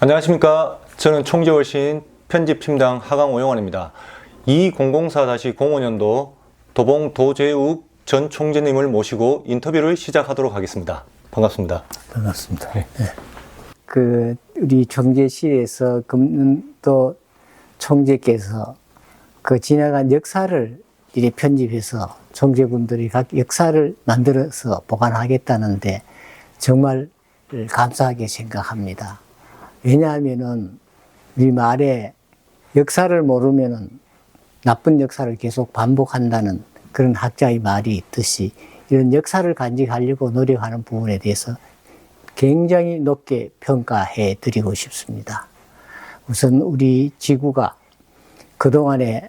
안녕하십니까. 저는 총재월신 편집팀장 하강 오영환입니다. 2004-05년도 도봉 도재욱 전 총재님을 모시고 인터뷰를 시작하도록 하겠습니다. 반갑습니다. 반갑습니다. 네. 우리 총재실에서 금년도 총재께서 지나간 역사를 이렇게 편집해서 총재분들이 각 역사를 만들어서 보관하겠다는데 정말 감사하게 생각합니다. 왜냐하면은 우리 말에 역사를 모르면은 나쁜 역사를 계속 반복한다는 그런 학자의 말이 있듯이 이런 역사를 간직하려고 노력하는 부분에 대해서 굉장히 높게 평가해 드리고 싶습니다. 우선 우리 지구가 그동안에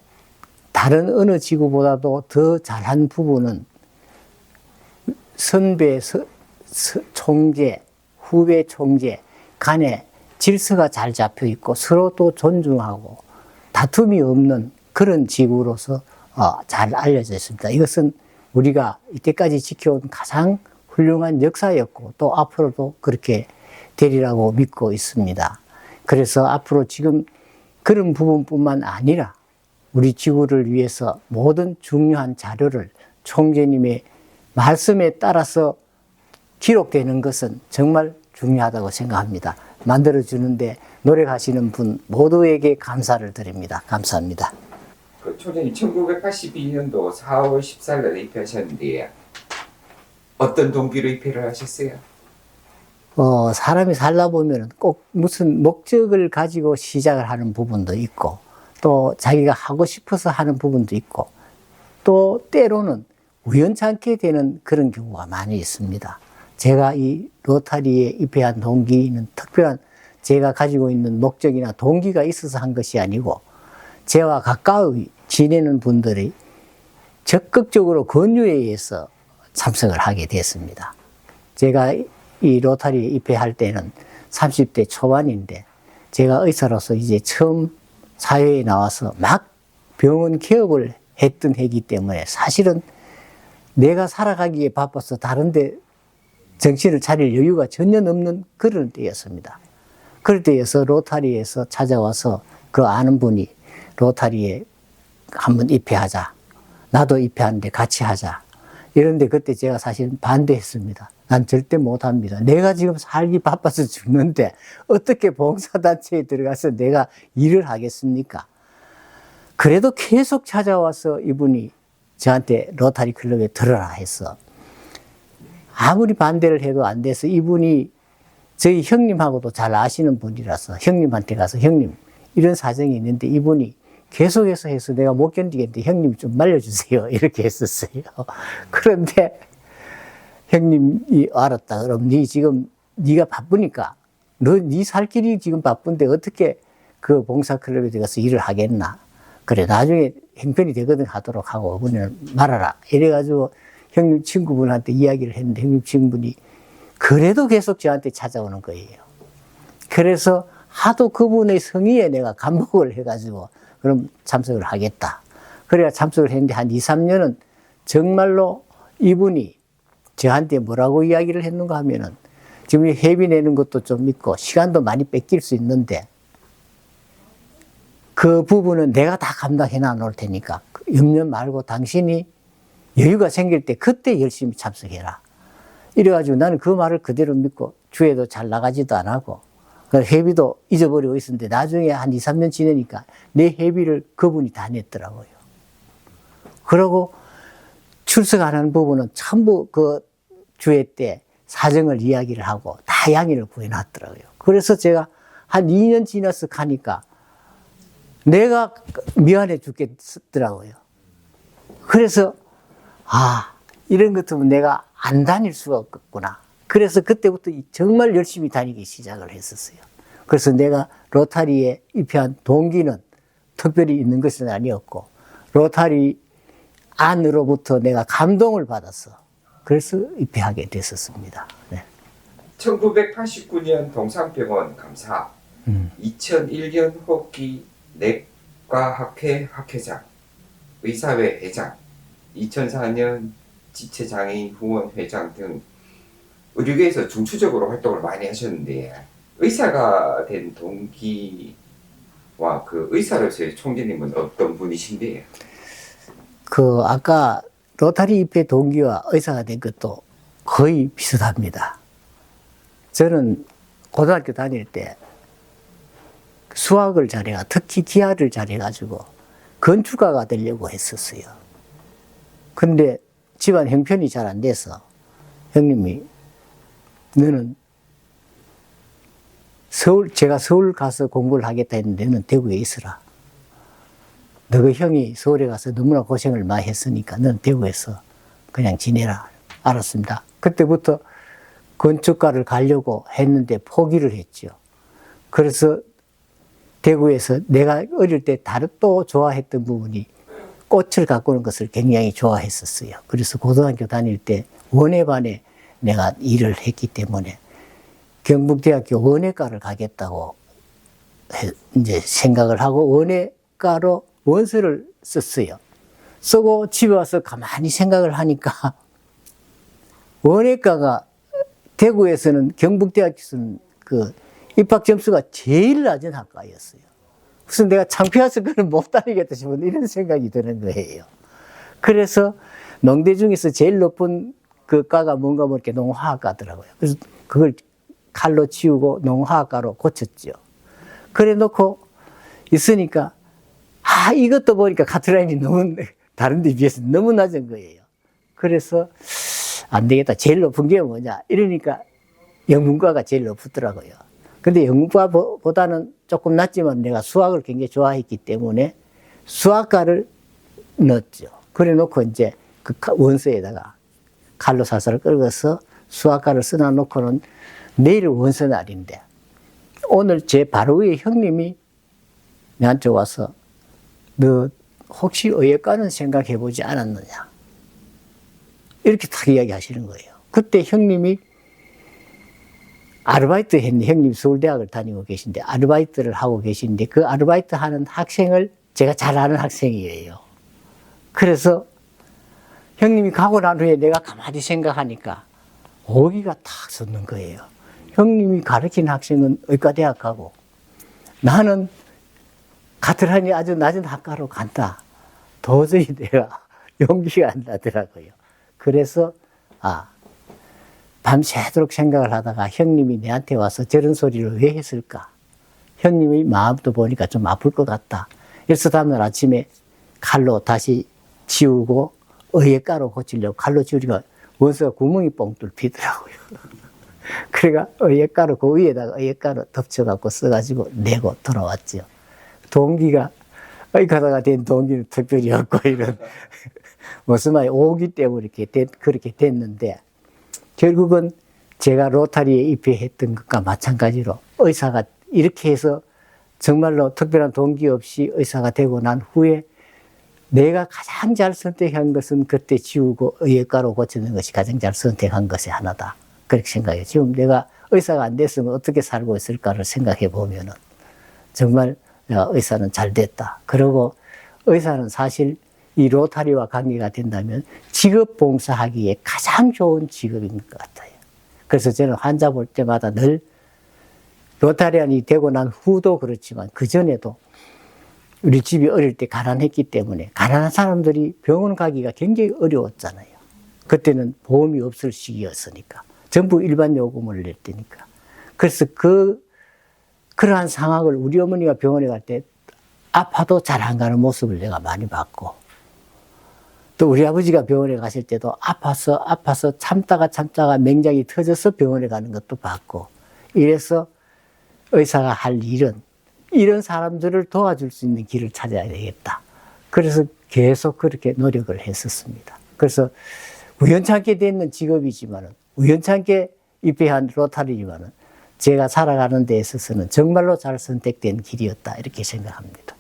다른 어느 지구보다도 더 잘한 부분은 선배 총재, 후배 총재 간에 질서가 잘 잡혀 있고 서로 또 존중하고 다툼이 없는 그런 지구로서 잘 알려져 있습니다. 이것은 우리가 이때까지 지켜온 가장 훌륭한 역사였고 또 앞으로도 그렇게 되리라고 믿고 있습니다. 그래서 앞으로 지금 그런 부분뿐만 아니라 우리 지구를 위해서 모든 중요한 자료를 총재님의 말씀에 따라서 기록되는 것은 정말 중요하다고 생각합니다. 만들어주는데 노력하시는 분 모두에게 감사를 드립니다. 감사합니다. 총재님 1982년도 4월 14일에 입회하셨는데 어떤 동기로 입회를 하셨어요? 사람이 살다 보면 꼭 무슨 목적을 가지고 시작을 하는 부분도 있고 또 자기가 하고 싶어서 하는 부분도 있고 또 때로는 우연찮게 되는 그런 경우가 많이 있습니다. 제가 이 로타리에 입회한 동기는 특별한 제가 가지고 있는 목적이나 동기가 있어서 한 것이 아니고 저와 가까이 지내는 분들이 적극적으로 권유에 의해서 참석을 하게 됐습니다. 제가 이 로타리에 입회할 때는 30대 초반인데 제가 의사로서 이제 처음 사회에 나와서 막 병원 개업을 했던 해이기 때문에 사실은 내가 살아가기에 바빠서 다른데 정신을 차릴 여유가 전혀 없는 그런 때였습니다. 그럴 때에서 로타리에서 찾아와서 그 아는 분이 로타리에 한번 입회하자. 나도 입회하는데 같이 하자. 이런데 그때 제가 사실 반대했습니다. 난 절대 못합니다. 내가 지금 살기 바빠서 죽는데 어떻게 봉사단체에 들어가서 내가 일을 하겠습니까? 그래도 계속 찾아와서 이분이 저한테 로타리 클럽에 들어라 해서 아무리 반대를 해도 안 돼서 이분이 저희 형님하고도 잘 아시는 분이라서 형님한테 가서 형님 이런 사정이 있는데 이분이 계속해서 해서 내가 못 견디겠는데 형님 좀 말려주세요 이렇게 했었어요. 그런데 형님이 알았다. 그럼 네가 바쁘니까 네 살 길이 지금 바쁜데 어떻게 그 봉사클럽에 들어가서 일을 하겠나. 그래 나중에 형편이 되거든 하도록 하고 그분은 말아라. 이래가지고 형님 친구분한테 이야기를 했는데 형님 친구분이 그래도 계속 저한테 찾아오는 거예요. 그래서 하도 그분의 성의에 내가 감복을 해가지고 그럼 참석을 하겠다. 그래야 참석을 했는데 한 2, 3년은 정말로 이분이 저한테 뭐라고 이야기를 했는가 하면은 지금 회비 내는 것도 좀 있고 시간도 많이 뺏길 수 있는데 그 부분은 내가 다 감당해 놔 놓을 테니까 염려 말고 당신이 여유가 생길 때 그때 열심히 참석해라. 이래가지고 나는 그 말을 그대로 믿고 주에도 잘 나가지도 안 하고 회비도 잊어버리고 있었는데 나중에 한 2, 3년 지내니까 내 회비를 그분이 다 냈더라고요. 그러고 출석 안 하는 부분은 전부 그 주회 때 사정을 이야기를 하고 다 양해를 구해놨더라고요. 그래서 제가 한 2년 지나서 가니까 내가 미안해 죽겠더라고요. 그래서 이런 것 같으면 내가 안 다닐 수가 없겠구나. 그래서 그때부터 정말 열심히 다니기 시작을 했었어요. 그래서 내가 로타리에 입회한 동기는 특별히 있는 것은 아니었고 로타리 안으로부터 내가 감동을 받아서 그래서 입회하게 됐었습니다. 네. 1989년 동산병원 감사, 2001년 호흡기 내과학회 학회장, 의사회 회장, 2004년 지체장애인 후원 회장 등 의료계에서 중추적으로 활동을 많이 하셨는데 의사가 된 동기와 그 의사로서의 총재님은 어떤 분이신데요? 그 아까 로타리 입회 동기와 의사가 된 것도 거의 비슷합니다. 저는 고등학교 다닐 때 수학을 잘해가 특히 기하를 잘해가지고 건축가가 되려고 했었어요. 근데 집안 형편이 잘 안 돼서 형님이 너는 제가 서울 가서 공부를 하겠다 했는데 너는 대구에 있으라. 너그 형이 서울에 가서 너무나 고생을 많이 했으니까 너는 대구에서 그냥 지내라. 알았습니다. 그때부터 건축가를 가려고 했는데 포기를 했죠. 그래서 대구에서 내가 어릴 때 다른 또 좋아했던 부분이 꽃을 가꾸는 것을 굉장히 좋아했었어요. 그래서 고등학교 다닐 때 원예반에 내가 일을 했기 때문에 경북대학교 원예과를 가겠다고 이제 생각을 하고 원예과로 원서를 썼어요. 쓰고 집에 와서 가만히 생각을 하니까 원예과가 대구에서는 경북대학교에서는 그 입학 점수가 제일 낮은 학과였어요. 그래서 내가 창피해서 그걸 못 다니겠다 싶은 이런 생각이 드는 거예요. 그래서 농대 중에서 제일 높은 그 과가 뭔가 모르게 농화학과더라고요. 그래서 그걸 칼로 치우고 농화학과로 고쳤죠. 그래 놓고 있으니까 이것도 보니까 카트라인이 너무 다른 데 비해서 너무 낮은 거예요. 그래서 안 되겠다. 제일 높은 게 뭐냐 이러니까 영문과가 제일 높더라고요. 근데 영문과보다는 조금 낮지만 내가 수학을 굉장히 좋아했기 때문에 수학과를 넣었죠. 그래 놓고 이제 그 원서에다가 칼로 사살을 긁어서 수학과를 써놔 놓고는 내일 원서 날인데 오늘 제 바로 위에 형님이 나한테 와서 너 혹시 의예과는 생각해 보지 않았느냐 이렇게 딱 이야기 하시는 거예요. 그때 형님이 아르바이트 했는데 형님 서울대학을 다니고 계신데 아르바이트를 하고 계신데 그 아르바이트 하는 학생을 제가 잘 아는 학생이에요. 그래서 형님이 가고 난 후에 내가 가만히 생각하니까 오기가 탁 솟는 거예요. 형님이 가르치는 학생은 의과대학 가고 나는 가트라니 아주 낮은 학과로 간다. 도저히 내가 용기가 안 나더라고요. 그래서 밤새도록 생각을 하다가 형님이 내한테 와서 저런 소리를 왜 했을까? 형님의 마음도 보니까 좀 아플 것 같다. 그래서 다음날 아침에 칼로 다시 지우고 의예과로 고치려고 칼로 지우니까 원서가 구멍이 뻥 뚫히더라고요. 그래가 의예과로 그 위에다가 의예과로 덮쳐갖고 써가지고 내고 돌아왔죠. 동기가 의과다가 된 동기는 특별히 없고 이런 무슨 말이 오기 때문에 그렇게 됐는데 결국은 제가 로타리에 입회했던 것과 마찬가지로 의사가 이렇게 해서 정말로 특별한 동기 없이 의사가 되고 난 후에 내가 가장 잘 선택한 것은 그때 지우고 의예과로 고치는 것이 가장 잘 선택한 것이 하나다. 그렇게 생각해요. 지금 내가 의사가 안 됐으면 어떻게 살고 있을까를 생각해 보면은 정말 의사는 잘 됐다. 그리고 의사는 사실 이 로타리와 관계가 된다면 직업 봉사하기에 가장 좋은 직업인 것 같아요. 그래서 저는 환자 볼 때마다 늘 로타리안이 되고 난 후도 그렇지만 그전에도 우리 집이 어릴 때 가난했기 때문에 가난한 사람들이 병원 가기가 굉장히 어려웠잖아요. 그때는 보험이 없을 시기였으니까. 전부 일반 요금을 낼 때니까. 그래서 그러한 상황을 우리 어머니가 병원에 갈 때 아파도 잘 안 가는 모습을 내가 많이 봤고 또 우리 아버지가 병원에 가실 때도 아파서 참다가 맹장이 터져서 병원에 가는 것도 봤고 이래서 의사가 할 일은 이런 사람들을 도와줄 수 있는 길을 찾아야 되겠다. 그래서 계속 그렇게 노력을 했었습니다. 그래서 우연찮게 됐는 직업이지만은 우연찮게 입회한 로타리지만은 제가 살아가는 데 있어서는 정말로 잘 선택된 길이었다 이렇게 생각합니다.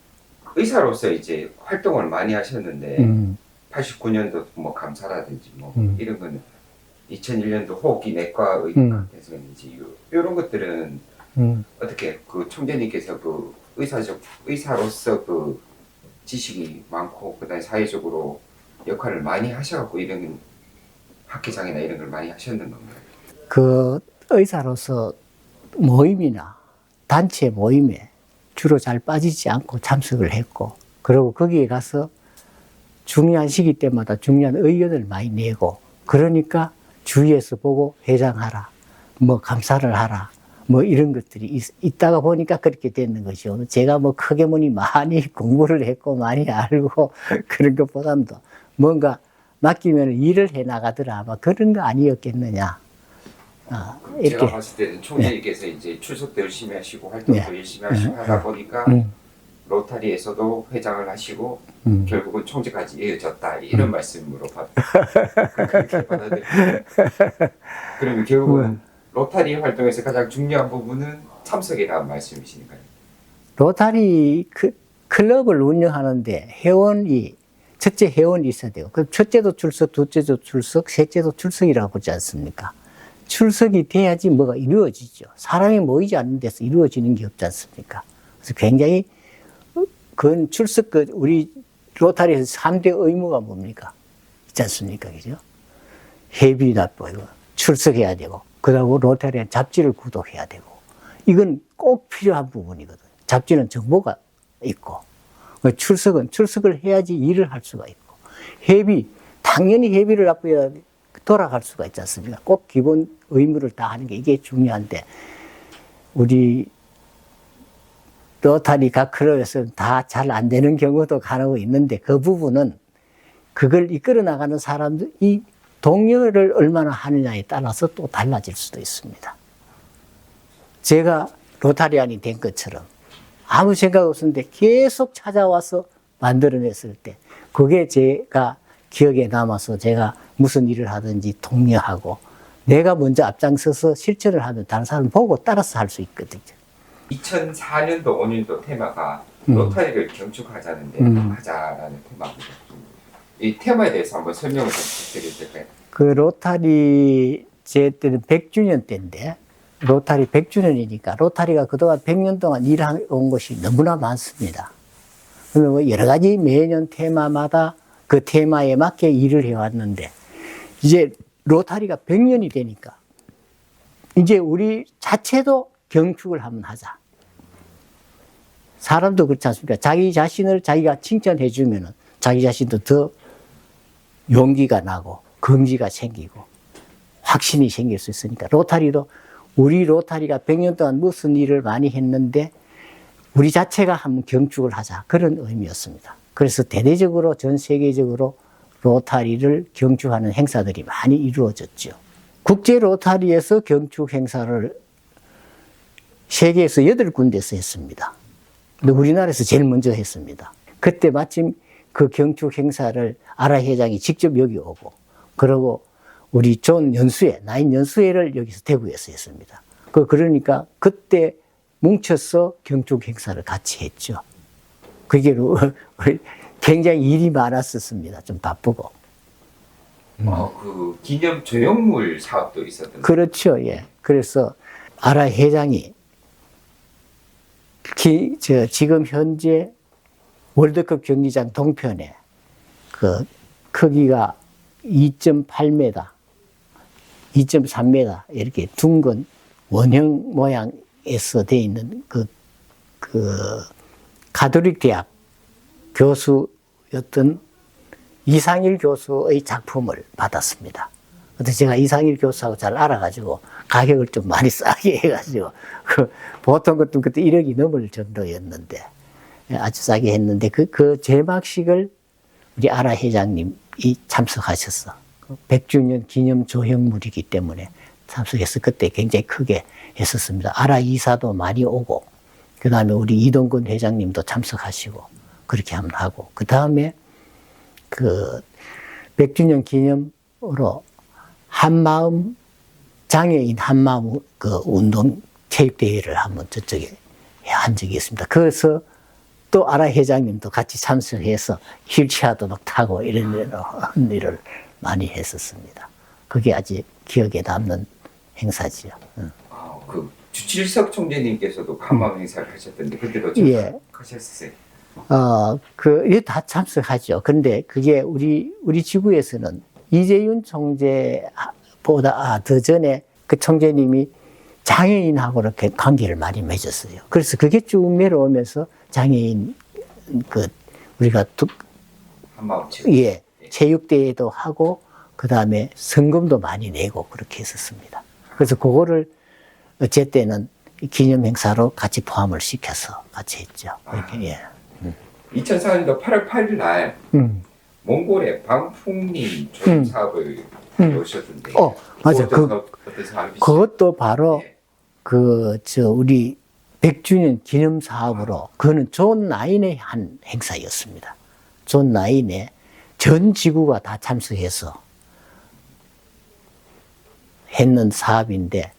의사로서 이제 활동을 많이 하셨는데 89년도 뭐 감사라든지 뭐 이런 거는 2001년도 호흡기 내과 의학에서인지 이런 것들은 어떻게 그 총재님께서 그 의사로서 그 지식이 많고 그다음에 사회적으로 역할을 많이 하셔갖고 이런 학회장이나 이런 걸 많이 하셨는 건가요? 그 의사로서 모임이나 단체 모임에 주로 잘 빠지지 않고 참석을 했고, 그리고 거기에 가서 중요한 시기 때마다 중요한 의견을 많이 내고, 그러니까 주위에서 보고 회장하라, 뭐 감사를 하라, 뭐 이런 것들이 있다가 보니까 그렇게 되는 것이요. 제가 뭐 크게 보니 많이 공부를 했고 많이 알고 그런 것보다도 뭔가 맡기면 일을 해 나가더라, 아마 그런 거 아니었겠느냐. 제가 봤을 때는 총재님께서 이제 출석도 열심히 하시고 활동도 열심히 하시고 하다 보니까 로타리에서도 회장을 하시고 결국은 총재까지 이어졌다, 이런 말씀으로 그렇게 받아들여요. 그러면 결국은 로타리 활동에서 가장 중요한 부분은 참석이라는 말씀이시니까요. 로타리 클럽을 운영하는데 첫째 회원이 있어야 돼요. 그럼 첫째도 출석, 둘째도 출석, 셋째도 출석이라고 보지 않습니까? 출석이 돼야지 뭐가 이루어지죠. 사람이 모이지 않는 데서 이루어지는 게 없지 않습니까? 그래서 굉장히 그건 우리 로타리에서 3대 의무가 뭡니까? 있지 않습니까? 그죠? 회비나 이거 출석해야 되고, 그러고 로타리에 잡지를 구독해야 되고, 이건 꼭 필요한 부분이거든. 잡지는 정보가 있고, 출석을 해야지 일을 할 수가 있고, 당연히 회비를 납부해야 돌아갈 수가 있지 않습니까? 꼭 기본 의무를 다 하는 게 이게 중요한데, 우리 로타리 각 클럽에서는 다 잘 안 되는 경우도 간혹 있는데, 그 부분은 그걸 이끌어 나가는 사람들이 동료를 얼마나 하느냐에 따라서 또 달라질 수도 있습니다. 제가 로타리안이 된 것처럼 아무 생각 없었는데 계속 찾아와서 만들어냈을 때, 그게 제가 기억에 남아서 제가 무슨 일을 하든지 독려하고, 내가 먼저 앞장서서 실천을 하면 다른 사람 보고 따라서 할 수 있거든요. 2004년도 5년도 테마가 로타리를 경축하자는데 하자라는 테마입니다. 이 테마에 대해서 한번 설명을 좀 부탁드려도 될까요? 그 로타리 제 때는 100주년 때인데, 로타리 100주년이니까 로타리가 그동안 100년 동안 일해온 것이 너무나 많습니다. 그러면 여러 가지 매년 테마마다 그 테마에 맞게 일을 해왔는데, 이제 로타리가 100년이 되니까 이제 우리 자체도 경축을 한번 하자. 사람도 그렇지 않습니까? 자기 자신을 자기가 칭찬해 주면은 자기 자신도 더 용기가 나고 긍지가 생기고 확신이 생길 수 있으니까, 로타리도 우리 로타리가 100년 동안 무슨 일을 많이 했는데 우리 자체가 한번 경축을 하자, 그런 의미였습니다. 그래서 대대적으로 전 세계적으로 로타리를 경축하는 행사들이 많이 이루어졌죠. 국제 로타리에서 경축 행사를 세계에서 8군데서 했습니다. 근데 우리나라에서 제일 먼저 했습니다. 그때 마침 그 경축 행사를 아라 회장이 직접 여기 오고, 그리고 우리 나인 연수회를 여기서 대구에서 했습니다. 그러니까 그때 뭉쳐서 경축 행사를 같이 했죠. 그게 굉장히 일이 많았었습니다. 좀 바쁘고. 그 기념 조형물 사업도 있었던. 그렇죠. 예. 그래서 아라 회장이 지금 현재 월드컵 경기장 동편에 그 크기가 2.8m, 2.3m 이렇게 둥근 원형 모양에서 되어 있는 그 가톨릭 대학 교수였던 이상일 교수의 작품을 받았습니다. 근데 제가 이상일 교수하고 잘 알아가지고 가격을 좀 많이 싸게 해가지고 보통 것도 그때 1억이 넘을 정도였는데 아주 싸게 했는데 그 제막식을 우리 아라 회장님이 참석하셨어. 100주년 기념 조형물이기 때문에 참석해서 그때 굉장히 크게 했었습니다. 아라 이사도 많이 오고, 그 다음에 우리 이동근 회장님도 참석하시고 그렇게 한번 하고, 그 다음에 그 100주년 기념으로 장애인 한마음 그 운동 체육대회를 한번 저쪽에 한 적이 있습니다. 그래서 또 아라 회장님도 같이 참석해서 휠체어도 막 타고 이런 일을 많이 했었습니다. 그게 아주 기억에 남는 행사지요. 그 주칠석 총재님께서도 간밤 행사를 하셨던데 그때도 참석하셨어요? 이게 다 참석하죠. 그런데 그게 우리 지구에서는 이재윤 총재보다 더 전에 그 총재님이 장애인하고 이렇게 관계를 많이 맺었어요. 그래서 그게 쭉 내려오면서 장애인 우리가 한마음 체육. 예, 체육대회도 하고 그 다음에 성금도 많이 내고 그렇게 했었습니다. 그래서 그거를 어쨌든 기념 행사로 같이 포함을 시켜서 같이 했죠. 이렇게, 예. 2004년도 8월 8일 날 몽골의 방풍림 조임 사업을 오셨던데. 맞아. 어떤 사업이시죠? 그것도 바로 예. 우리 100주년 기념 사업으로 그거는 존 나인의 한 행사였습니다. 존 나인의 전 지구가 다 참석해서 했는 사업인데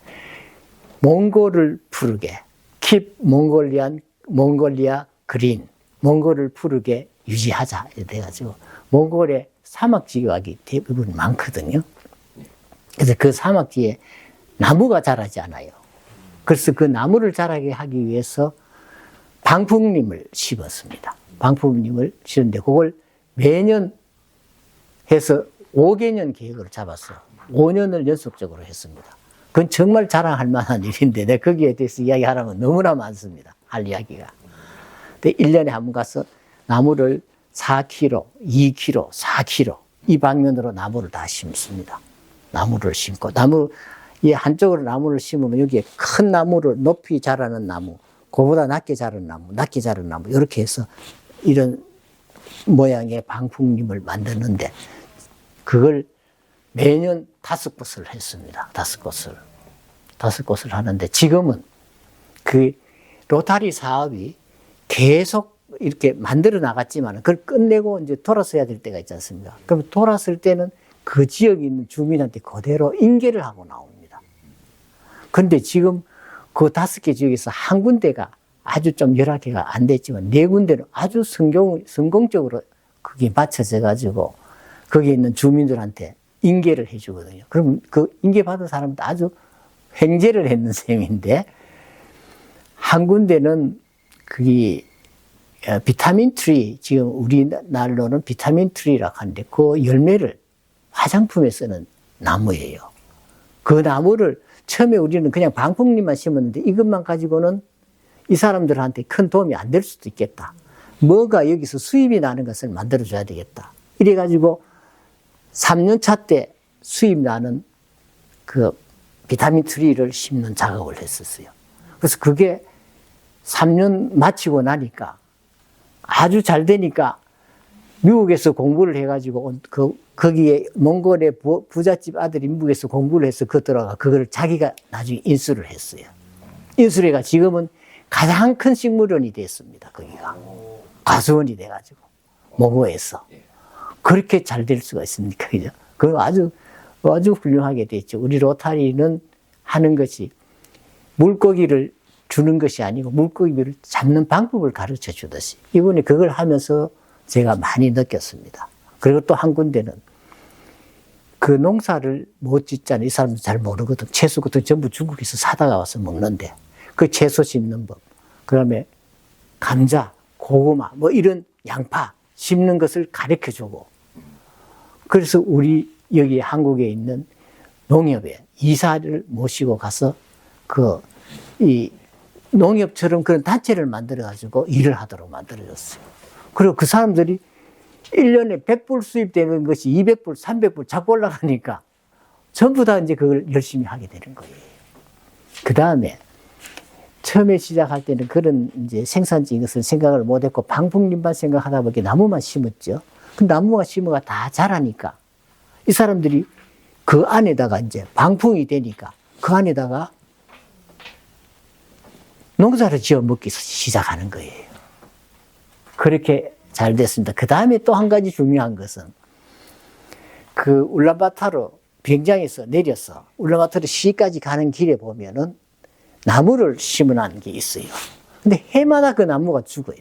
몽골을 푸르게 Keep 몽골리아 그린 몽골을 푸르게 유지하자 이래가지고 몽골의 사막 지역이 대부분 많거든요. 그래서 그 사막지에 나무가 자라지 않아요. 그래서 그 나무를 자라게 하기 위해서 방풍림을 심었습니다. 방풍림을 심었는데 그걸 매년 해서 5개년 계획으로 잡았어요. 5년을 연속적으로 했습니다. 그건 정말 자랑할 만한 일인데 내가 거기에 대해서 이야기하라면 너무나 많습니다. 할 이야기가. 근데 1년에 한 번 가서 나무를 4km, 2km, 4km 이 방면으로 나무를 다 심습니다. 나무를 심고 이 한쪽으로 나무를 심으면 여기에 큰 나무를 높이 자라는 나무, 그보다 낮게 자라는 나무, 낮게 자라는 나무 이렇게 해서 이런 모양의 방풍림을 만드는데 그걸 매년 5곳을 했습니다. 5곳을. 5곳을 하는데 지금은 그 로타리 사업이 계속 이렇게 만들어 나갔지만 그걸 끝내고 이제 돌아서야 될 때가 있지 않습니까? 그럼 돌았을 때는 그 지역에 있는 주민한테 그대로 인계를 하고 나옵니다. 그런데 지금 그 5개 지역에서 한 군데가 아주 좀 열악해가 안 됐지만 4군데는 아주 성공적으로 그게 맞춰져 가지고 거기에 있는 주민들한테 인계를 해주거든요. 그럼 그 인계받은 사람도 아주 횡재를 했는 셈인데 한 군데는 그게 비타민 트리, 지금 우리나라로는 비타민 트리라고 하는데 그 열매를 화장품에 쓰는 나무예요. 그 나무를 처음에 우리는 그냥 방풍림만 심었는데 이것만 가지고는 이 사람들한테 큰 도움이 안 될 수도 있겠다. 뭐가 여기서 수입이 나는 것을 만들어줘야 되겠다. 이래가지고 3년차 때 수입 나는 그 비타민 트리를 심는 작업을 했었어요. 그래서 그게 3년 마치고 나니까 아주 잘 되니까 미국에서 공부를 해가지고 거기에 몽골의 부잣집 아들이 미국에서 공부를 해서 들어가 그걸 자기가 나중에 인수를 했어요. 인수를 해가 지금은 가장 큰 식물원이 됐습니다. 거기가 과수원이 돼가지고 몽고에서 그렇게 잘 될 수가 있습니까? 그죠? 그 아주 훌륭하게 됐죠. 우리 로타리는 하는 것이 물고기를 주는 것이 아니고 물고기를 잡는 방법을 가르쳐 주듯이 이번에 그걸 하면서 제가 많이 느꼈습니다. 그리고 또 한 군데는 그 농사를 못 짓잖아요. 이 사람들 잘 모르거든. 채소 같은 거 전부 중국에서 사다가 와서 먹는데 그 채소 심는 법, 그 다음에 감자, 고구마, 뭐 이런 양파 심는 것을 가르쳐 주고 그래서 우리 여기 한국에 있는 농협에 이사를 모시고 가서 이 농협처럼 그런 단체를 만들어가지고 일을 하도록 만들어줬어요. 그리고 그 사람들이 1년에 100불 수입되는 것이 200불, 300불 자꾸 올라가니까 전부 다 이제 그걸 열심히 하게 되는 거예요. 그 다음에 처음에 시작할 때는 그런 이제 생산적인 것을 생각을 못 했고 방풍림만 생각하다 보니까 나무만 심었죠. 그 나무가 심어가 다 자라니까 이 사람들이 그 안에다가 이제 방풍이 되니까 그 안에다가 농사를 지어 먹기 시작하는 거예요. 그렇게 잘 됐습니다. 그 다음에 또 한 가지 중요한 것은 그 울란바토르 비행장에서 내려서 울란바토르 시까지 가는 길에 보면은 나무를 심어놓은 게 있어요. 근데 해마다 그 나무가 죽어요.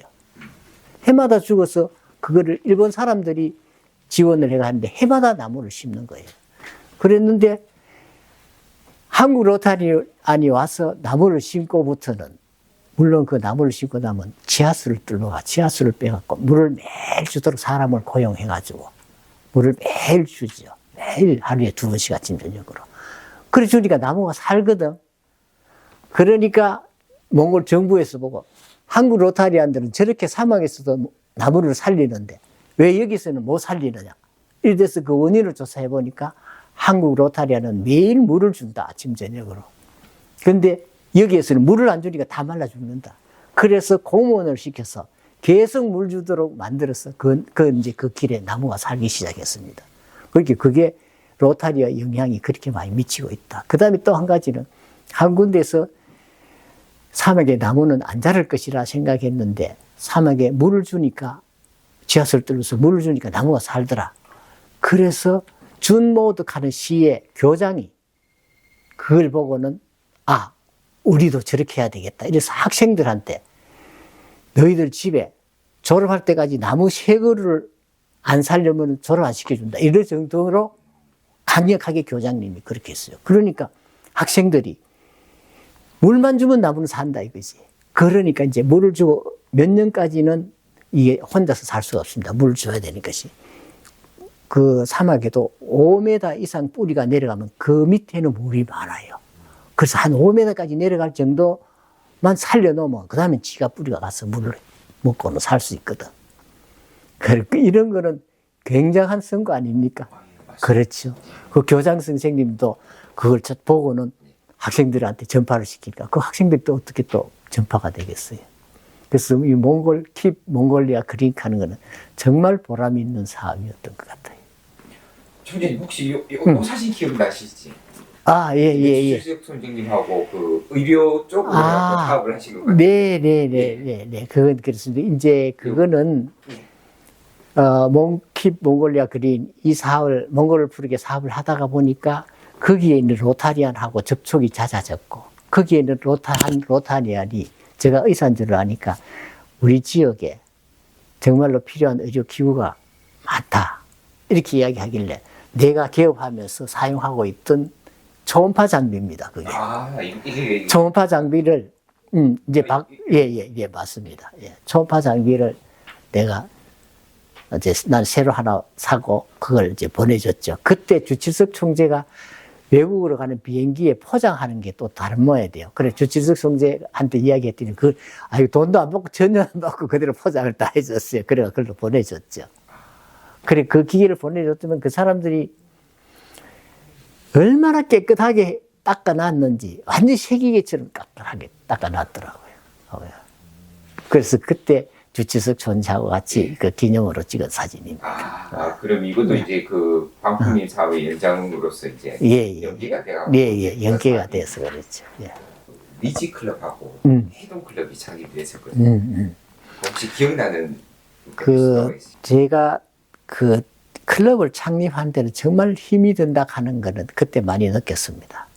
해마다 죽어서 그거를 일본 사람들이 지원을 해가는데 해마다 나무를 심는 거예요. 그랬는데 한국 로타리안이 와서 나무를 심고부터는 물론 그 나무를 심고 나면 지하수를 뚫어가 지하수를 빼갖고 물을 매일 주도록 사람을 고용해가지고 물을 매일 주죠. 매일 하루에 2번씩 아침 저녁으로. 그래 주니까 나무가 살거든. 그러니까 몽골 정부에서 보고 한국 로타리안들은 저렇게 사막에서도 나무를 살리는데 왜 여기서는 못 살리느냐. 이래서 그 원인을 조사해 보니까 한국 로타리안은 매일 물을 준다. 아침 저녁으로. 근데 여기에서는 물을 안 주니까 다 말라 죽는다. 그래서 공무원을 시켜서 계속 물 주도록 만들어서 이제 그 길에 나무가 살기 시작했습니다. 그렇게 그게 로타리아 영향이 그렇게 많이 미치고 있다. 그 다음에 또 한 가지는 한 군데서 사막에 나무는 안 자랄 것이라 생각했는데 사막에 물을 주니까 지하철 뚫어서 물을 주니까 나무가 살더라. 그래서 준모득 하는 시의 교장이 그걸 보고는 아, 우리도 저렇게 해야 되겠다. 이래서 학생들한테 너희들 집에 졸업할 때까지 나무 세 그루를 안 살려면 졸업 안 시켜준다. 이럴 정도로 강력하게 교장님이 그렇게 했어요. 그러니까 학생들이 물만 주면 나무는 산다 이거지. 그러니까 이제 물을 주고 몇 년까지는 이게 혼자서 살 수가 없습니다. 물을 줘야 되는 것이. 그 사막에도 5m 이상 뿌리가 내려가면 그 밑에는 물이 많아요. 그래서 한 5m까지 내려갈 정도만 살려놓으면 그 다음에 지가 뿌리가 가서 물을 먹고는 살 수 있거든. 이런 거는 굉장한 선거 아닙니까? 그렇죠. 그 교장 선생님도 그걸 보고는 학생들한테 전파를 시키니까 그 학생들도 어떻게 또 전파가 되겠어요. 그래서 이 몽골리아 그링크 하는 거는 정말 보람 있는 사업이었던 것 같아요. 총재님 혹시 요 사진 기억나시지? 아, 예. 주석 선생님하고 그 의료 쪽으로 사업을 하신 것 같아요. 네. 그건 그렇습니다. 이제 그거는 몽골리아 그린 이 사업을 몽골을 푸르게 사업을 하다가 보니까 거기에 있는 로타리안하고 접촉이 잦아졌고 거기에 있는 로타리안이 제가 의사인 줄 아니까 우리 지역에 정말로 필요한 의료 기구가 많다 이렇게 이야기하길래 내가 개업하면서 사용하고 있던 초음파 장비입니다. 그게 이게 초음파 장비를 이제 예 맞습니다. 예, 초음파 장비를 내가 이제 난 새로 하나 사고 그걸 이제 보내줬죠. 그때 주칠석 총재가 외국으로 가는 비행기에 포장하는 게 또 다른 모양이 돼요. 그래 주칠석 총재한테 이야기했더니 돈도 안 받고 전혀 안 받고 그대로 포장을 다 해줬어요. 그래가 그걸로 보내줬죠. 그래 그 기계를 보내줬더니 그 사람들이 얼마나 깨끗하게 닦아놨는지 완전 세기계처럼 깨끗하게 닦아놨더라고요. 그래서 그때 주치석 총재하고 같이 그 기념으로 찍은 사진입니다. 그럼 이것도 이제 그 방풍림 사업의 연장으로서 이제 연계가 돼가지고 연계가 돼서 그렇죠. 예. 리지 클럽하고 해동 클럽이 창립됐었거든요. 혹시 기억나는 제가 그 클럽을 창립한 데는 정말 힘이 든다 하는 거는 그때 많이 느꼈습니다.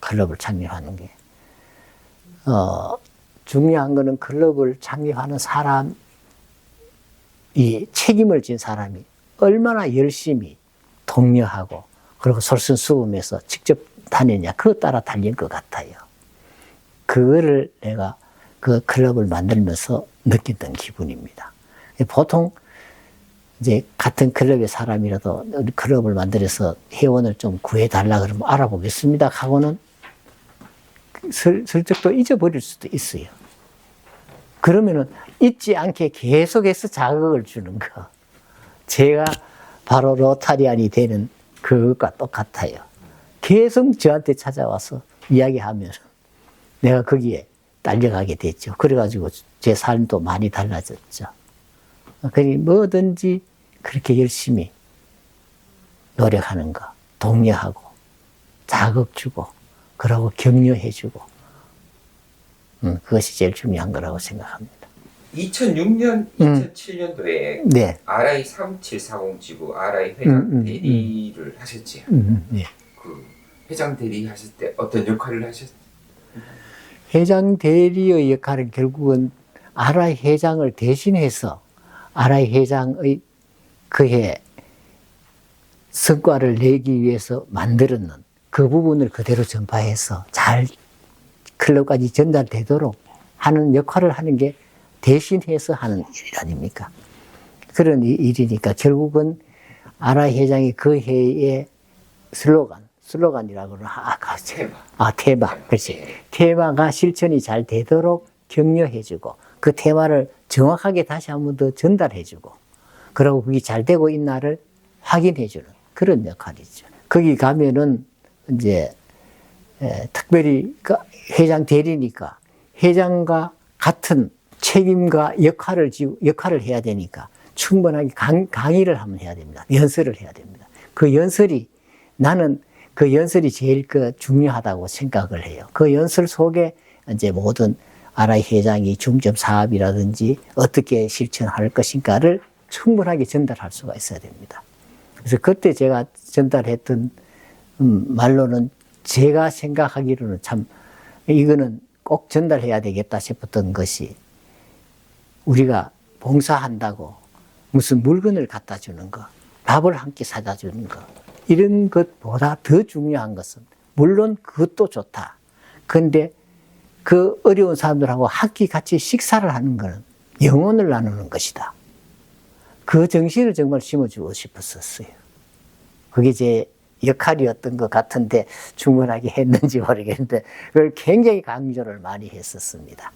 클럽을 창립하는 게. 중요한 거는 클럽을 창립하는 사람이 책임을 진 사람이 얼마나 열심히 독려하고 그리고 솔선수범해서 직접 다녔냐 그것 따라 달린 것 같아요. 그거를 내가 그 클럽을 만들면서 느꼈던 기분입니다. 보통 이제 같은 클럽의 사람이라도 우리 클럽을 만들어서 회원을 좀 구해달라 그러면 알아보겠습니다 하고는 슬쩍 또 잊어버릴 수도 있어요. 그러면은 잊지 않게 계속해서 자극을 주는 거. 제가 바로 로타리안이 되는 그것과 똑같아요. 계속 저한테 찾아와서 이야기하면 내가 거기에 딸려가게 됐죠. 그래가지고 제 삶도 많이 달라졌죠. 그러니 뭐든지 그렇게 열심히 노력하는 거, 독려하고, 자극 주고, 그러고 격려해주고, 그것이 제일 중요한 거라고 생각합니다. 2006년, 2007년도에 네. RI 3740 지부 RI 회장 대리를 하셨지. 네. 그 회장 대리 하실 때 어떤 역할을 하셨어요? 회장 대리의 역할은 결국은 RI 회장을 대신해서 RI 회장의 그해 성과를 내기 위해서 만들었는 그 부분을 그대로 전파해서 잘 클럽까지 전달되도록 하는 역할을 하는 게 대신해서 하는 일 아닙니까? 그런 일이니까 결국은 RI 회장이 그 해의 슬로건, 슬로건이라고 그러나, 테마. 테마. 그렇지. 테마가 실천이 잘 되도록 격려해주고, 그 테마를 정확하게 다시 한 번 더 전달해주고, 그리고 그게 잘 되고 있나를 확인해주는 그런 역할이죠. 거기 가면은, 이제, 특별히 회장 대리니까, 회장과 같은 책임과 역할을 해야 되니까, 충분하게 강의를 한번 해야 됩니다. 연설을 해야 됩니다. 나는 그 연설이 제일 중요하다고 생각을 해요. 그 연설 속에 이제 모든 RI 회장이 중점 사업이라든지 어떻게 실천할 것인가를 충분하게 전달할 수가 있어야 됩니다. 그래서 그때 제가 전달했던 말로는 제가 생각하기로는 참 이거는 꼭 전달해야 되겠다 싶었던 것이 우리가 봉사한다고 무슨 물건을 갖다 주는 거, 밥을 한 끼 사다 주는 거, 이런 것보다 더 중요한 것은 물론 그것도 좋다. 그런데 그 어려운 사람들하고 한 끼 같이 식사를 하는 것은 영혼을 나누는 것이다. 그 정신을 정말 심어주고 싶었었어요. 그게 제 역할이었던 것 같은데 충분하게 했는지 모르겠는데 그걸 굉장히 강조를 많이 했었습니다.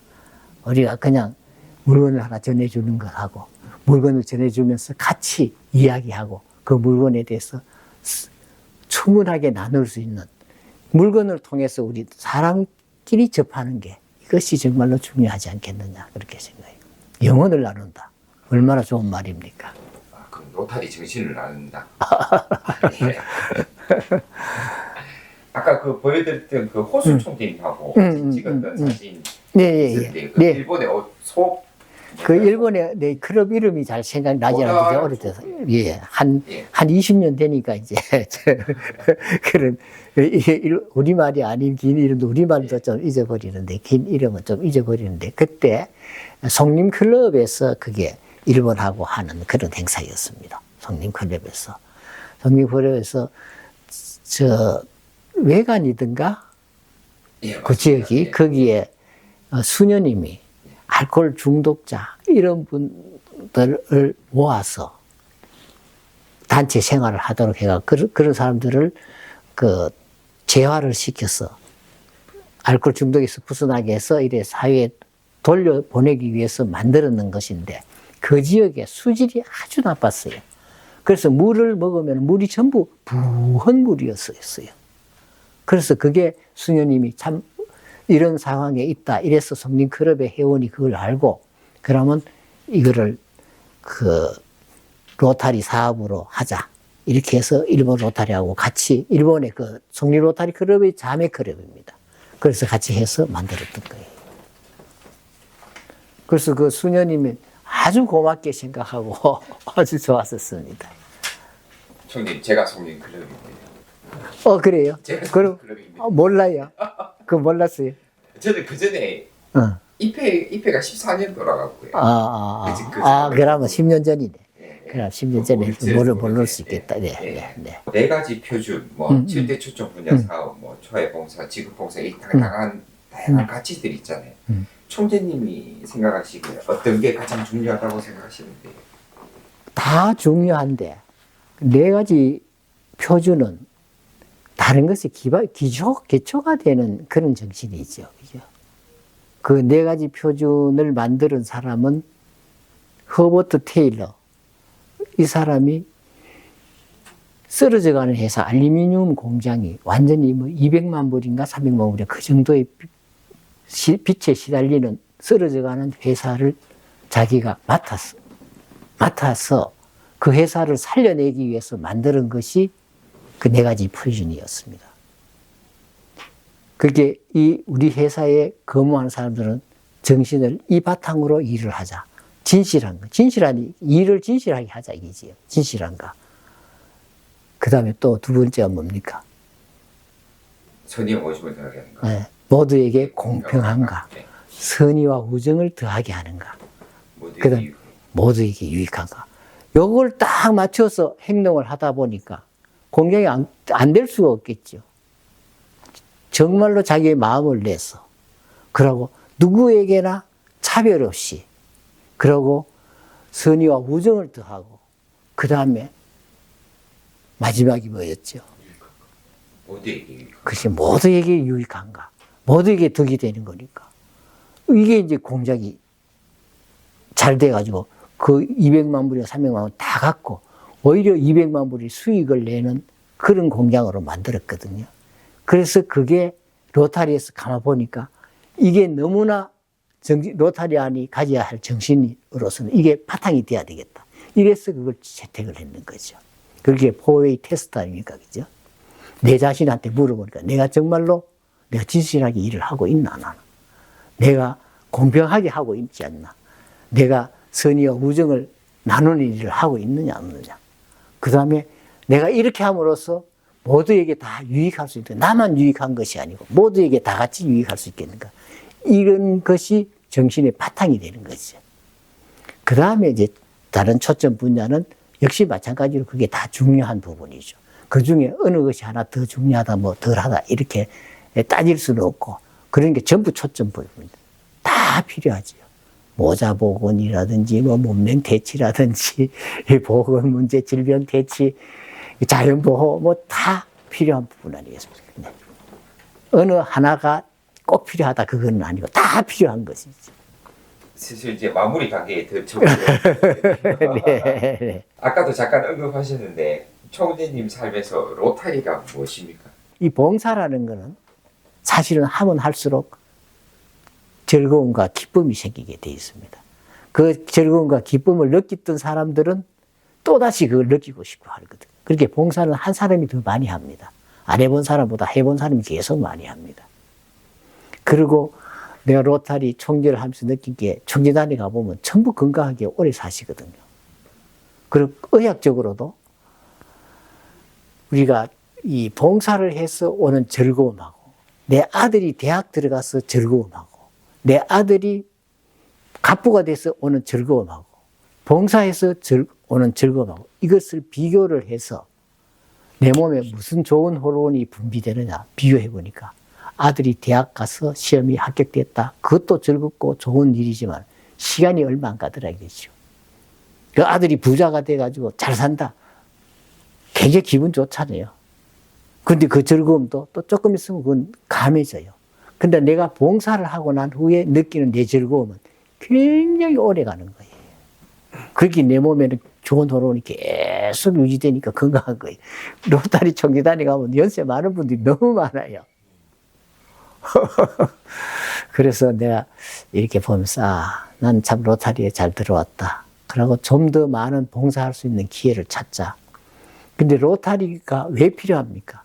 우리가 그냥 물건을 하나 전해주는 것하고 물건을 전해주면서 같이 이야기하고 그 물건에 대해서 충분하게 나눌 수 있는 물건을 통해서 우리 사람끼리 접하는 게 이것이 정말로 중요하지 않겠느냐 그렇게 생각해요. 영혼을 나눈다. 얼마나 좋은 말입니까? 그럼 노타리 정신을 나눈다. 아까 그 보여드렸던 그 호수 총재님하고 찍었던 사진 있었는데 그 일본의 소그 일본의 클럽 이름이 잘 생각나지 않는데 오래돼서 한 20년 되니까 이제 그런 우리말이 아닌 긴 이름도 우리말도 좀 잊어버리는데 긴 이름은 좀 잊어버리는데 그때 송림클럽에서 그게 일본하고 하는 그런 행사였습니다. 송림클럽에서 저 외관이든가 그 지역이 거기에 수녀님이 알코올 중독자 이런 분들을 모아서 단체 생활을 하도록 해가 그런 사람들을 재활을 시켜서 알코올 중독에서 벗어나게 해서 이래 사회에 돌려보내기 위해서 만들었는 것인데 그 지역의 수질이 아주 나빴어요. 그래서 물을 먹으면 물이 전부 부은 물이었어요. 그래서 그게 수녀님이 참 이런 상황에 있다. 이래서 송림클럽의 회원이 그걸 알고, 그러면 이거를 로타리 사업으로 하자. 이렇게 해서 일본 로타리하고 같이, 일본의 송림 로타리 클럽의 자매 클럽입니다. 그래서 같이 해서 만들었던 거예요. 그래서 그 수녀님이 아주 고맙게 생각하고 아주 좋았었습니다. 총님, 제가 송림클럽인데. 그래요? 그럼, 몰라요. 그거 몰랐어요. 저는 그 전에 입회가 14년 돌아갔고요. 그러면 10년 전이네. 그럼 10년 전에 모를 수 있겠다. 네 가지 표준, 7대 초점 분야 사업, 초해봉사, 지급봉사, 이 다양한 가치들이 있잖아요. 총재님이 생각하시기에 어떤 게 가장 중요하다고 생각하시는데? 다 중요한데 네 가지 표준은 다른 것이 기초가 되는 그런 정신이죠. 그 네 가지 표준을 만드는 사람은 허버트 테일러. 이 사람이 쓰러져가는 회사 알루미늄 공장이 완전히 200만 불인가 300만 불인가 그 정도의 빛에 시달리는 쓰러져가는 회사를 자기가 맡아서 그 회사를 살려내기 위해서 만드는 것이 그 네 가지 표준이었습니다. 그게 우리 회사에 근무하는 사람들은 정신을 이 바탕으로 일을 하자. 진실한 거. 일을 진실하게 하자 이게지요. 진실한가. 그 다음에 또 두 번째가 뭡니까? 선의와 우정을 더하게 하는가. 네. 모두에게 공평한가. 네. 선의와 우정을 더하게 하는가. 그다음 모두에게 유익한가. 요걸 딱 맞춰서 행동을 하다 보니까 공경이 안 될 수가 없겠죠. 정말로 자기의 마음을 내서, 그러고 누구에게나 차별 없이, 그러고 선의와 우정을 더하고, 그 다음에 마지막이 뭐였죠? 모두에게. 그것이 모두에게 유익한가? 모두에게 득이 되는 거니까. 이게 이제 공작이 잘 돼가지고 그 200만 불이나 300만 불 다 갖고 오히려 200만 불이 수익을 내는 그런 공장으로 만들었거든요. 그래서 그게 로타리에서 가만보니까 이게 너무나 로타리안이 가져야 할 정신으로서는 이게 바탕이 돼야 되겠다. 이래서 그걸 채택을 했는 거죠. 그게 포웨이 테스트 아닙니까? 그죠? 내 자신한테 물어보니까 내가 정말로 내가 진실하게 일을 하고 있나 안 하나. 내가 공평하게 하고 있지 않나. 내가 선의와 우정을 나누는 일을 하고 있느냐 없느냐. 그 다음에 내가 이렇게 함으로써 모두에게 다 유익할 수 있다. 나만 유익한 것이 아니고 모두에게 다 같이 유익할 수 있겠는가. 이런 것이 정신의 바탕이 되는 거죠. 그 다음에 이제 다른 초점 분야는 역시 마찬가지로 그게 다 중요한 부분이죠. 그 중에 어느 것이 하나 더 중요하다, 뭐 덜하다, 이렇게 따질 수는 없고, 그런 게 전부 초점 부분입니다. 다 필요하지요. 모자 보건이라든지, 뭐 몸명 대치라든지, 보건 문제, 질병 대치, 자연보호, 뭐 다 필요한 부분 아니겠습니까? 네. 어느 하나가 꼭 필요하다, 그건 아니고, 다 필요한 것이죠. 슬슬 이제 마무리 단계에 접어들어요. 네. 아까도 잠깐 언급하셨는데 총재님 삶에서 로타리가 무엇입니까? 이 봉사라는 거는 사실은 하면 할수록 즐거움과 기쁨이 생기게 돼 있습니다. 그 즐거움과 기쁨을 느꼈던 사람들은 또다시 그걸 느끼고 싶어 하거든. 그렇게 봉사는 한 사람이 더 많이 합니다. 안 해본 사람보다 해본 사람이 계속 많이 합니다. 그리고 내가 로타리 총재를 하면서 느낀 게 총재단에 가보면 전부 건강하게 오래 사시거든요. 그리고 의학적으로도 우리가 이 봉사를 해서 오는 즐거움하고 내 아들이 대학 들어가서 즐거움하고 내 아들이 갑부가 돼서 오는 즐거움하고 봉사해서 오는 즐거움하고 이것을 비교를 해서 내 몸에 무슨 좋은 호르몬이 분비되느냐 비교해 보니까 아들이 대학 가서 시험이 합격됐다. 그것도 즐겁고 좋은 일이지만 시간이 얼마 안 가더라 이거죠. 그 아들이 부자가 돼가지고 잘 산다. 굉장히 기분 좋잖아요. 근데 그 즐거움도 또 조금 있으면 그건 감해져요. 근데 내가 봉사를 하고 난 후에 느끼는 내 즐거움은 굉장히 오래 가는 거예요. 그렇게 내 몸에는 좋은 호르몬이 계속 유지되니까 건강한 거예요. 로타리 총재단에 가면 연세 많은 분들이 너무 많아요. 그래서 내가 이렇게 보면서 난 참 로타리에 잘 들어왔다. 그러고 좀 더 많은 봉사할 수 있는 기회를 찾자. 근데 로타리가 왜 필요합니까?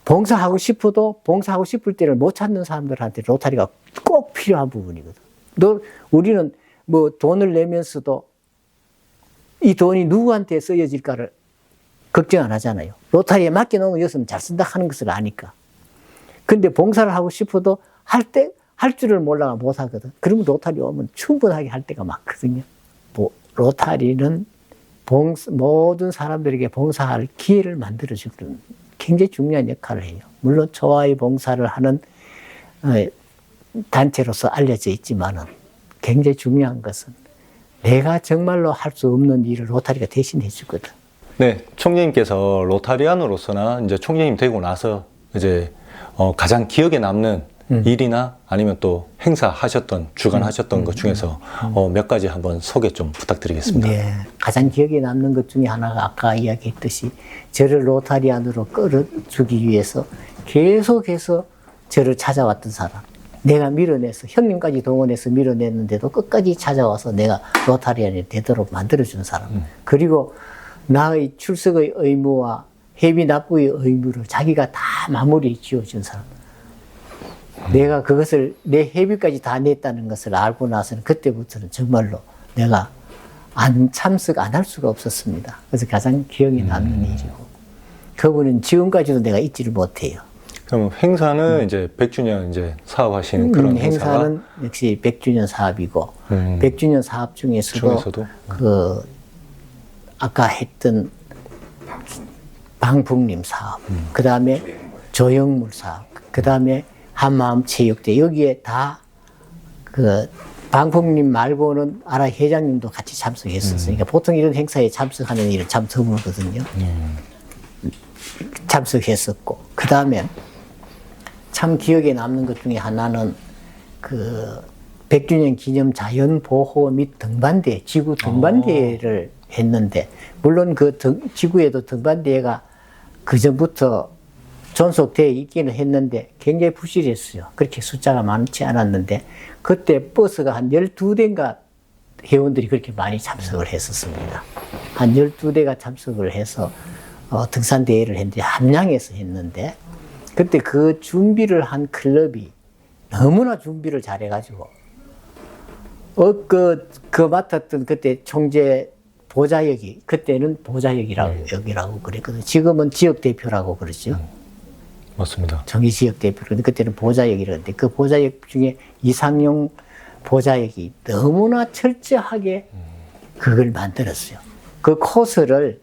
봉사하고 싶어도 봉사하고 싶을 때를 못 찾는 사람들한테 로타리가 꼭 필요한 부분이거든. 우리는 뭐 돈을 내면서도 이 돈이 누구한테 쓰여질까를 걱정 안 하잖아요. 로타리에 맡겨놓으면 여기서 잘 쓴다 하는 것을 아니까. 근데 봉사를 하고 싶어도 할 줄을 몰라가 못 하거든. 그러면 로타리 오면 충분하게 할 때가 많거든요. 로타리는 모든 사람들에게 봉사할 기회를 만들어주는 굉장히 중요한 역할을 해요. 물론 초아이 봉사를 하는 단체로서 알려져 있지만은 굉장히 중요한 것은 내가 정말로 할 수 없는 일을 로타리가 대신해 주거든. 네, 총재님께서 로타리안으로서나 이제 총재님 되고 나서 이제 가장 기억에 남는 일이나 아니면 또 행사하셨던, 주관하셨던 것 중에서 몇 가지 한번 소개 좀 부탁드리겠습니다. 네. 가장 기억에 남는 것 중에 하나가 아까 이야기했듯이 저를 로타리안으로 끌어주기 위해서 계속해서 저를 찾아왔던 사람. 내가 밀어내서, 형님까지 동원해서 밀어냈는데도 끝까지 찾아와서 내가 로타리안이 되도록 만들어주는 사람. 그리고 나의 출석의 의무와 회비 납부의 의무를 자기가 다 마무리 지어준 사람. 내가 그것을 내 회비까지 다 냈다는 것을 알고 나서는 그때부터는 정말로 내가 참석 안 할 수가 없었습니다. 그래서 가장 기억에 남는 일이고 그분은 지금까지도 내가 잊지를 못해요. 그럼 행사는 이제 100주년 이제 사업하시는 그런 행사는 역시 100주년 사업이고 100주년 사업 중에서도 그 아까 했던 방풍림 사업, 그 다음에 조형물 사업, 그 다음에 한마음 체육대 여기에 다 그 방풍림 말고는 아라 회장님도 같이 참석했었으니까 보통 이런 행사에 참석하는 일은 참 드물거든요. 참석했었고, 그 다음에 참 기억에 남는 것 중에 하나는 그 100주년 기념 자연보호 및 등반대, 지구 등반대회를 했는데, 물론 그 지구에도 등반대회가 그 전부터 존속되어 있기는 했는데 굉장히 부실했어요. 그렇게 숫자가 많지 않았는데, 그때 버스가 한 12대인가 회원들이 그렇게 많이 참석을 했었습니다. 한 12대가 참석을 해서 등산대회를 했는데, 함양에서 했는데, 그때 그 준비를 한 클럽이 너무나 준비를 잘해가지고, 그 맡았던 그때 총재 보좌역이, 그때는 보좌역이라고 그랬거든요. 지금은 지역대표라고 그러죠. 맞습니다. 정의 지역대표. 근데 그때는 보좌역이라는데, 그 보좌역 중에 이상용 보좌역이 너무나 철저하게 그걸 만들었어요. 그 코스를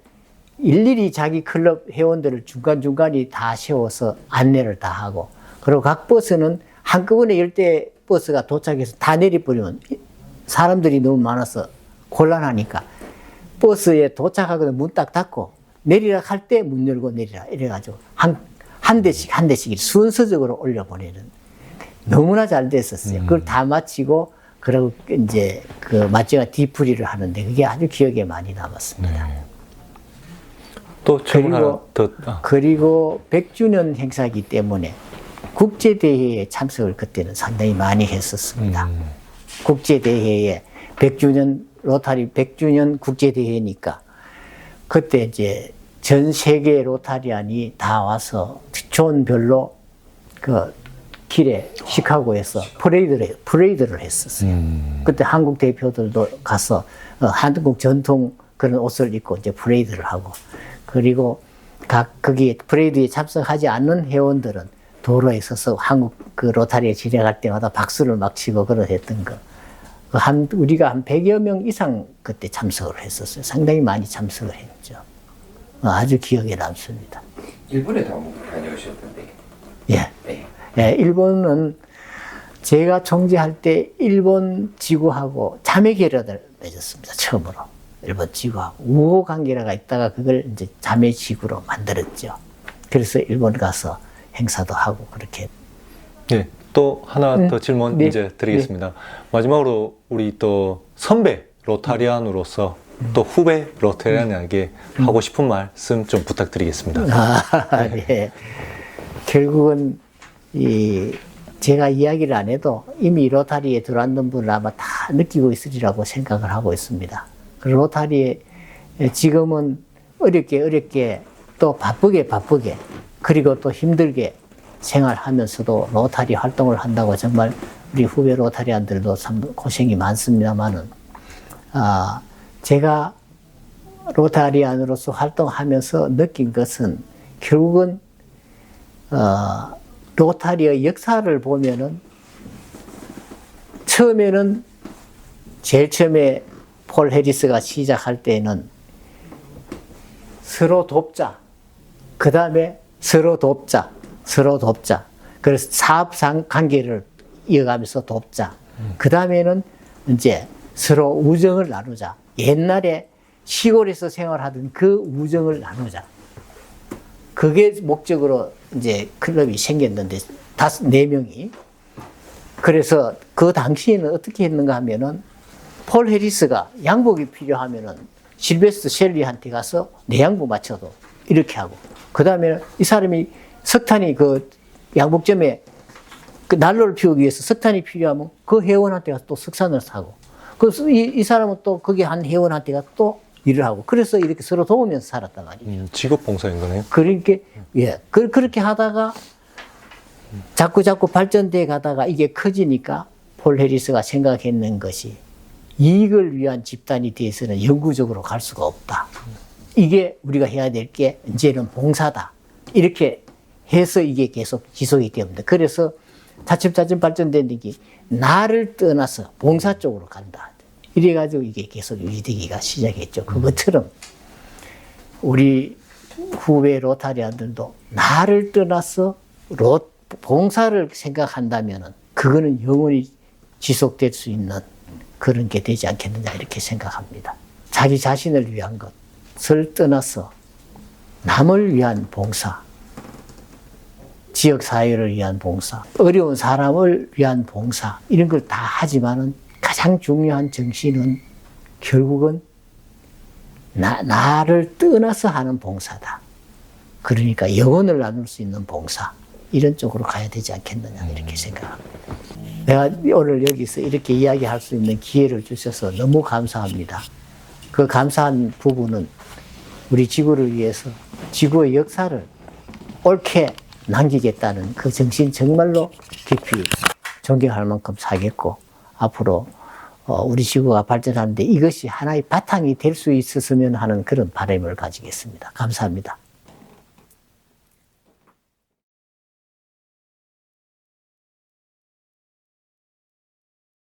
일일이 자기 클럽 회원들을 중간중간에 다 세워서 안내를 다 하고, 그리고 각 버스는 한꺼번에 10대 버스가 도착해서 다 내려버리면 사람들이 너무 많아서 곤란하니까 버스에 도착하거나 문 딱 닫고 내리라 할 때 문 열고 내리라 이래가지고 한 대씩 순서적으로 올려보내는, 너무나 잘 됐었어요. 그걸 다 마치고 그리고 이제 그 마지막 뒤풀이를 하는데 그게 아주 기억에 많이 남았습니다. 네. 또 질문 하나 더. 그리고 100주년 행사이기 때문에 국제대회에 참석을 그때는 상당히 많이 했었습니다. 국제대회에 100주년 로타리 100주년 국제대회니까 그때 이제 전 세계 로타리안이 다 와서 존별로 그 길에 시카고에서 프레이드를 했었어요. 그때 한국 대표들도 가서 한국 전통 그런 옷을 입고 이제 프레이드를 하고, 그리고 거기에 프레이드에 참석하지 않는 회원들은 도로에 서서 한국 그 로타리에 지나갈 때마다 박수를 막 치고 그러했던 거. 우리가 한 100여 명 이상 그때 참석을 했었어요. 상당히 많이 참석을 했죠. 아주 기억에 남습니다. 일본에도 한번 다녀오셨던데. 예. 네. 예, 일본은 제가 총재할 때 일본 지구하고 자매 결연을 맺었습니다. 처음으로. 일본 지구하고 우호 관계가 있다가 그걸 이제 자매 지구로 만들었죠. 그래서 일본 가서 행사도 하고 그렇게. 네, 또 하나 더 질문 네. 이제 드리겠습니다. 마지막으로 우리 또 선배 로타리안으로서 또 후배 로타리안에게 하고 싶은 말씀 좀 부탁드리겠습니다. 네. 결국은 제가 이야기를 안 해도 이미 로타리에 들어왔는 분은 아마 다 느끼고 있으리라고 생각을 하고 있습니다. 그 로타리에 지금은 어렵게 또 바쁘게 그리고 또 힘들게 생활하면서도 로타리 활동을 한다고 정말 우리 후배 로타리안들도 참 고생이 많습니다만은, 제가 로타리안으로서 활동하면서 느낀 것은 결국은 로타리의 역사를 보면은 처음에는 제일 처음에 폴 해리스가 시작할 때는 서로 돕자. 그 다음에 서로 돕자. 그래서 사업 관계를 이어가면서 돕자. 그 다음에는 이제 서로 우정을 나누자. 옛날에 시골에서 생활하던 그 우정을 나누자. 그게 목적으로 이제 클럽이 생겼는데, 4명이. 그래서 그 당시에는 어떻게 했는가 하면은, 폴 해리스가 양복이 필요하면은, 실베스트 셸리한테 가서 내 양복 맞춰도 이렇게 하고, 그 다음에 이 사람이 석탄이 그 양복점에 그 난로를 피우기 위해서 석탄이 필요하면 그 회원한테 가서 또 석탄을 사고, 그래서 이 사람은 또 거기 한 회원한테 가서 또 일을 하고, 그래서 이렇게 서로 도우면서 살았단 말이에요. 직업봉사인 거네요. 그러니까, 예. 그렇게 하다가 자꾸 발전돼 가다가 이게 커지니까 폴 해리스가 생각했는 것이 이익을 위한 집단이 돼서는 영구적으로 갈 수가 없다. 이게 우리가 해야 될 게 이제는 봉사다. 이렇게 해서 이게 계속 지속이 됩니다. 그래서 차츰 발전되는 게 나를 떠나서 봉사 쪽으로 간다. 이래가지고 이게 계속 유지되기가 시작했죠. 그것처럼 우리 후배 로타리안들도 나를 떠나서 봉사를 생각한다면 그거는 영원히 지속될 수 있는 그런 게 되지 않겠느냐 이렇게 생각합니다. 자기 자신을 위한 것을 떠나서 남을 위한 봉사, 지역 사회를 위한 봉사, 어려운 사람을 위한 봉사, 이런 걸 다 하지만은 가장 중요한 정신은 결국은 나를 떠나서 하는 봉사다. 그러니까 영혼을 나눌 수 있는 봉사, 이런 쪽으로 가야 되지 않겠느냐, 이렇게 생각합니다. 내가 오늘 여기서 이렇게 이야기할 수 있는 기회를 주셔서 너무 감사합니다. 그 감사한 부분은 우리 지구를 위해서 지구의 역사를 옳게 남기겠다는 그 정신 정말로 깊이 존경할 만큼 사겠고, 앞으로 우리 지구가 발전하는데 이것이 하나의 바탕이 될 수 있었으면 하는 그런 바람을 가지겠습니다. 감사합니다.